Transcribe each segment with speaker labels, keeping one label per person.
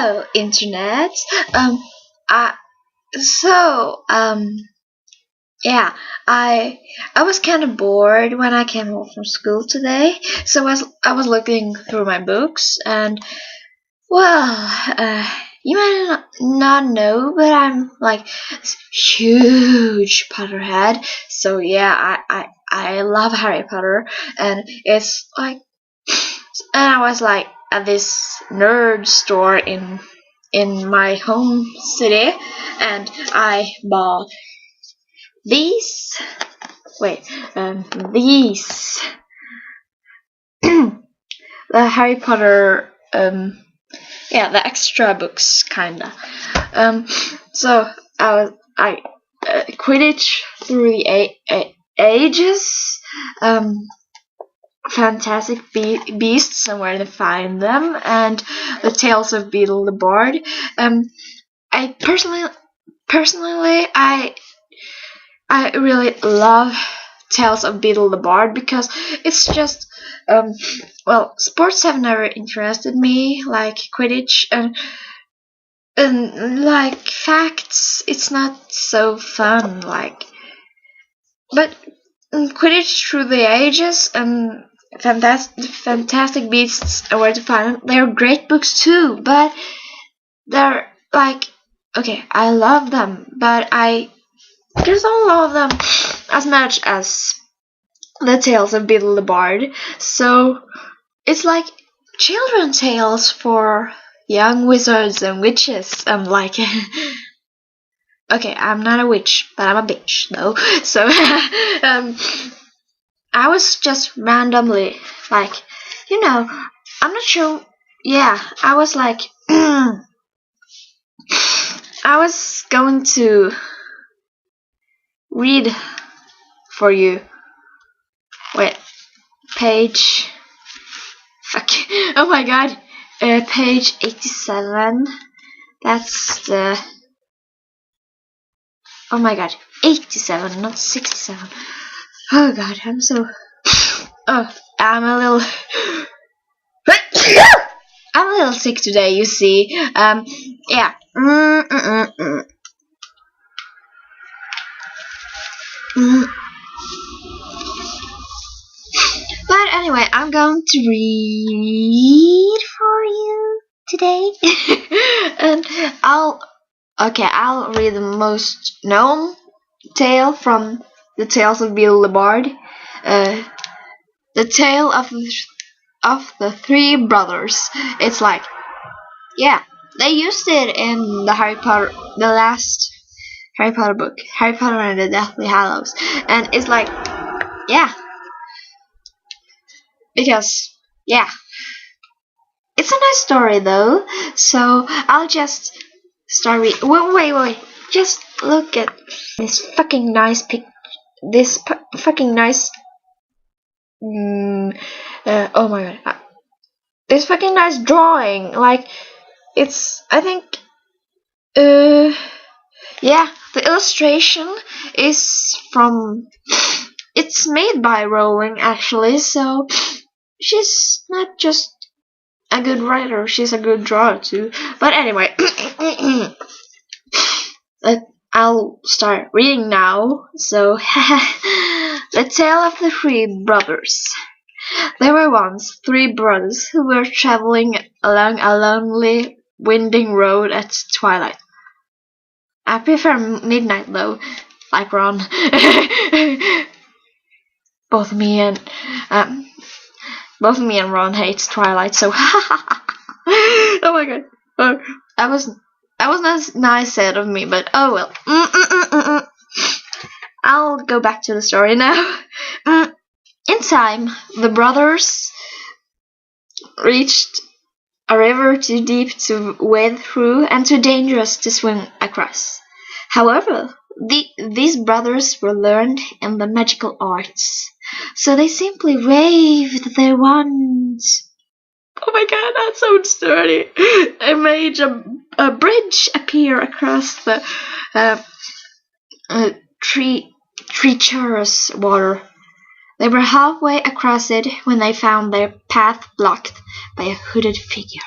Speaker 1: Hello, internet. I so yeah, I was kind of bored when I came home from school today. So I was looking through my books, and well, you might not know, but I'm like this huge Potterhead. So yeah, I love Harry Potter, and it's like, and I was like at this nerd store in my home city, and I bought these. Wait, these the Harry Potter, the extra books kinda. So I Quidditch through the ages. Fantastic beasts and where to find them, and the Tales of Beetle the Bard. I personally I really love Tales of Beetle the Bard because it's just sports have never interested me like Quidditch, and like facts it's not so fun like, but Quidditch through the ages and fantastic beasts and where to find them, they're great books too, but they're like, okay, I love them, but I just don't love them as much as the Tales of Beetle the Bard. So it's like children's tales for young wizards and witches. I'm like, okay, I'm not a witch, but I'm a bitch though. So I was just randomly like, I'm not sure. Yeah, I was like, I was going to read for you. Wait, page. Fuck. Oh my god. Page 87. That's the. Oh my god. 87, not 67. Oh god, I'm so. Oh, I'm a little. I'm a little sick today, you see. Yeah. But anyway, I'm going to read for you today. And I'll read the most known tale from the Tales of Beetle the Bard. The tale of the three brothers. It's like, yeah, they used it in the last Harry Potter book, Harry Potter and the Deathly Hallows, and it's like, yeah, because yeah, it's a nice story though. So I'll just start reading. Wait, just look at this fucking nice fucking nice. Oh my god. This fucking nice drawing. Like, it's, I think, yeah, the illustration is from, it's made by Rowling actually, so she's not just a good writer, she's a good drawer too. But anyway, I'll start reading now. So, the tale of the three brothers. There were once three brothers who were traveling along a lonely, winding road at twilight. I prefer midnight though, like Ron. both me and Ron hates Twilight, so oh my god. Oh, that was nice said of me, but oh well. I'll go back to the story now. In time, the brothers reached a river too deep to wade through and too dangerous to swim across. However, these brothers were learned in the magical arts, so they simply waved their wands. Oh my god, that sounds dirty. They made a bridge appear across the treacherous water. They were halfway across it when they found their path blocked by a hooded figure.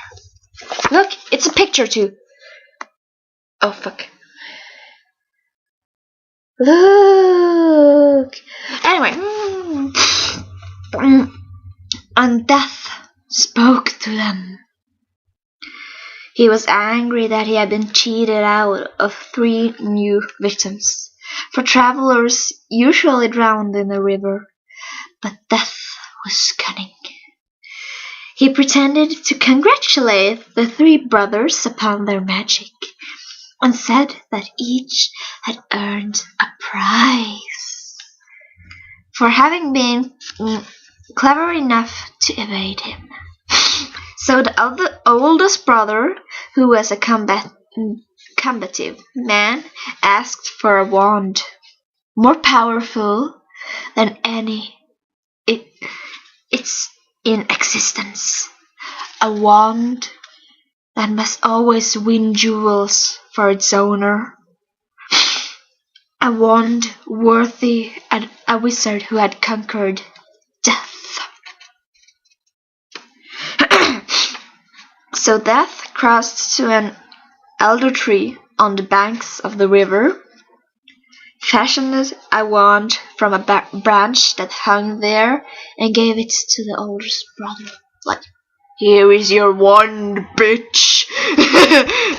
Speaker 1: Look, it's a picture too. Oh fuck. Look. Anyway. And Death spoke to them. He was angry that he had been cheated out of 3 new victims, for travelers usually drowned in the river, but Death was cunning. He pretended to congratulate the 3 brothers upon their magic, and said that each had earned a prize for having been clever enough to evade him. So the oldest brother, who was a combative man, asked for a wand more powerful than any it's in existence. A wand that must always win jewels for its owner. A wand worthy a wizard who had conquered death. So Death crossed to an elder tree on the banks of the river, fashioned a wand from a branch that hung there, and gave it to the oldest brother. Like, here is your wand, bitch.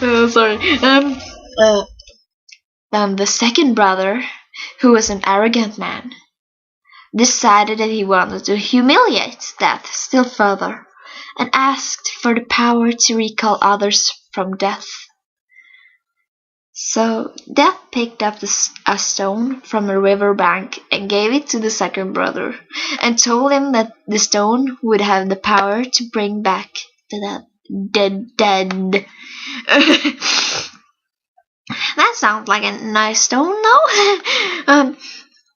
Speaker 1: Oh, sorry. Then the second brother, who was an arrogant man, decided that he wanted to humiliate Death still further, and asked for the power to recall others from death. So Death picked up a stone from a river bank and gave it to the second brother, and told him that the stone would have the power to bring back the dead. That sounds like a nice stone, no?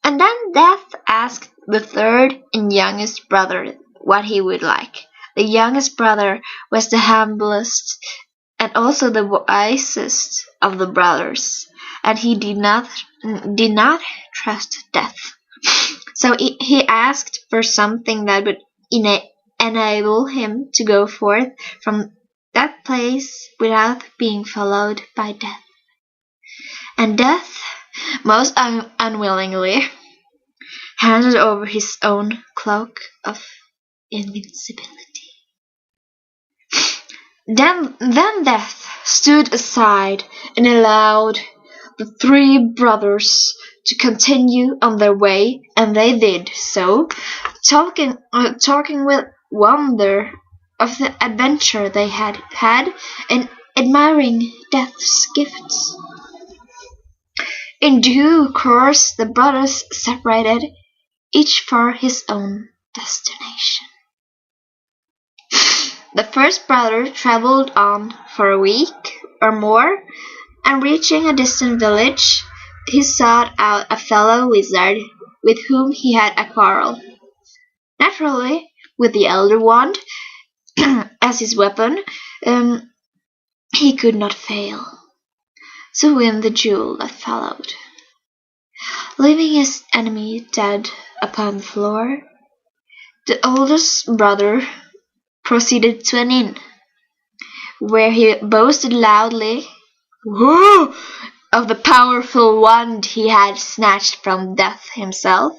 Speaker 1: And then Death asked the third and youngest brother what he would like. The youngest brother was the humblest and also the wisest of the brothers, and he did not trust Death. So he asked for something that would enable him to go forth from that place without being followed by Death. And Death, most unwillingly, handed over his own cloak of invincibility. Then Death stood aside and allowed the 3 brothers to continue on their way, and they did so, talking with wonder of the adventure they had had, and admiring Death's gifts. In due course the brothers separated, each for his own destination. The first brother travelled on for a week or more, and reaching a distant village, he sought out a fellow wizard with whom he had a quarrel. Naturally, with the elder wand as his weapon, he could not fail to win the duel that followed. Leaving his enemy dead upon the floor, the oldest brother proceeded to an inn, where he boasted loudly of the powerful wand he had snatched from Death himself,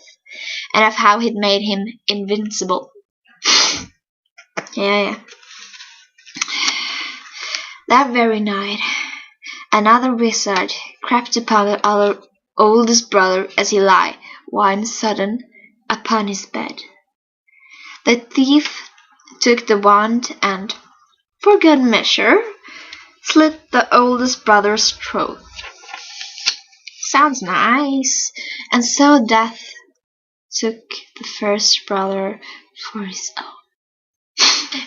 Speaker 1: and of how it made him invincible. Yeah. That very night, another wizard crept upon the oldest brother as he lay, wine sodden, upon his bed. The thief took the wand and, for good measure, slit the oldest brother's throat. Sounds nice. And so Death took the first brother for his own.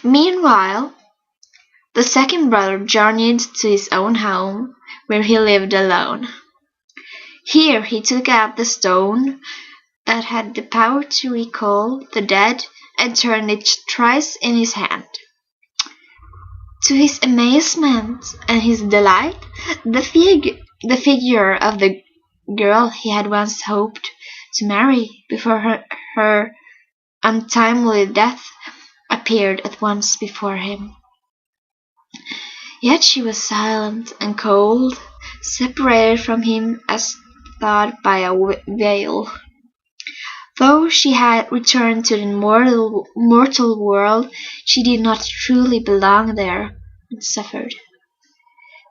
Speaker 1: Meanwhile, the second brother journeyed to his own home, where he lived alone. Here he took out the stone that had the power to recall the dead, and turned it thrice in his hand. To his amazement and his delight, the figure of the girl he had once hoped to marry before her untimely death appeared at once before him. Yet she was silent and cold, separated from him as thought by a veil. Though she had returned to the mortal world, she did not truly belong there, and suffered.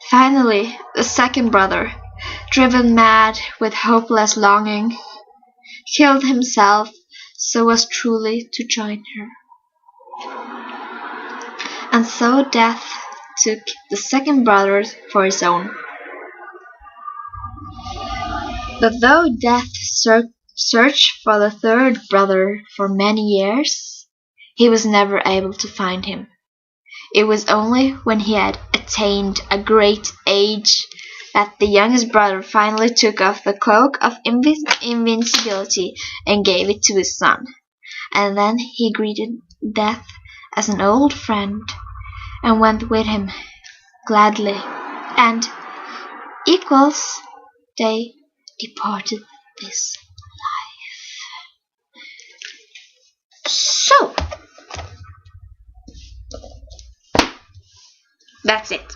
Speaker 1: Finally, the second brother, driven mad with hopeless longing, killed himself so as truly to join her. And so Death took the second brother for his own. But though Death searched for the third brother for many years, he was never able to find him. It was only when he had attained a great age that the youngest brother finally took off the cloak of invincibility and gave it to his son. And then he greeted Death as an old friend and went with him gladly, and equals they departed this life. So that's it.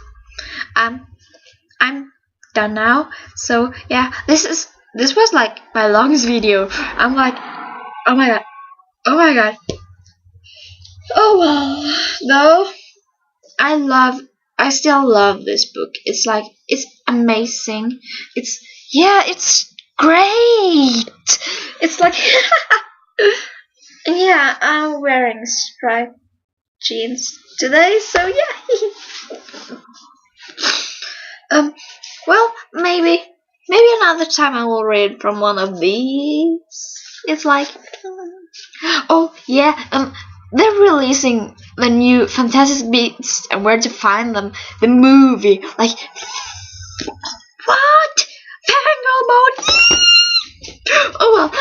Speaker 1: I'm done now. So yeah, this was like my longest video. I'm like, oh my god, oh my god. Oh well, though I still love this book. It's like, it's amazing. It's great. It's like, yeah, I'm wearing striped jeans today, so yeah. Well, maybe another time I will read from one of these. It's like, oh yeah, they're releasing the new Fantastic Beasts and Where to Find Them, the movie. Like, what? Fangirl mode? Oh well,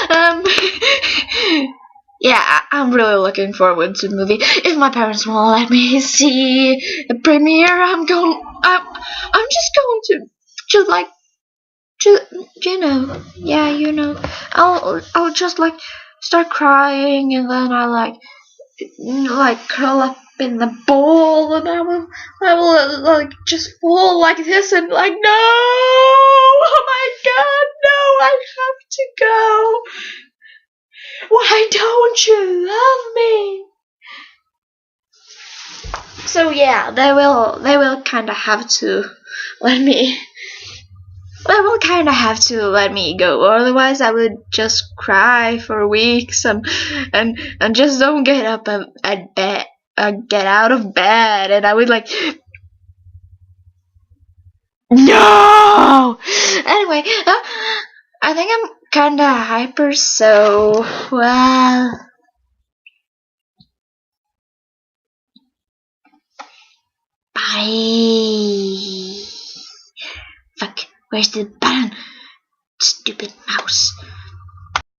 Speaker 1: yeah, I'm really looking forward to the movie. If my parents won't let me see the premiere, I'm just going to just like, you know, yeah, you know, I'll just like start crying, and then I like curl up in the ball, and I will like just fall like this, and like, no, oh my god, no, I have to go. Why don't you love me? So yeah, they will kind of have to let me. They will kind of have to let me go, otherwise I would just cry for weeks and just don't get up at bed, get out of bed, and I would like, no. Anyway, I think I'm kind of hyper, so well. Bye. Fuck, where's the button? Stupid mouse.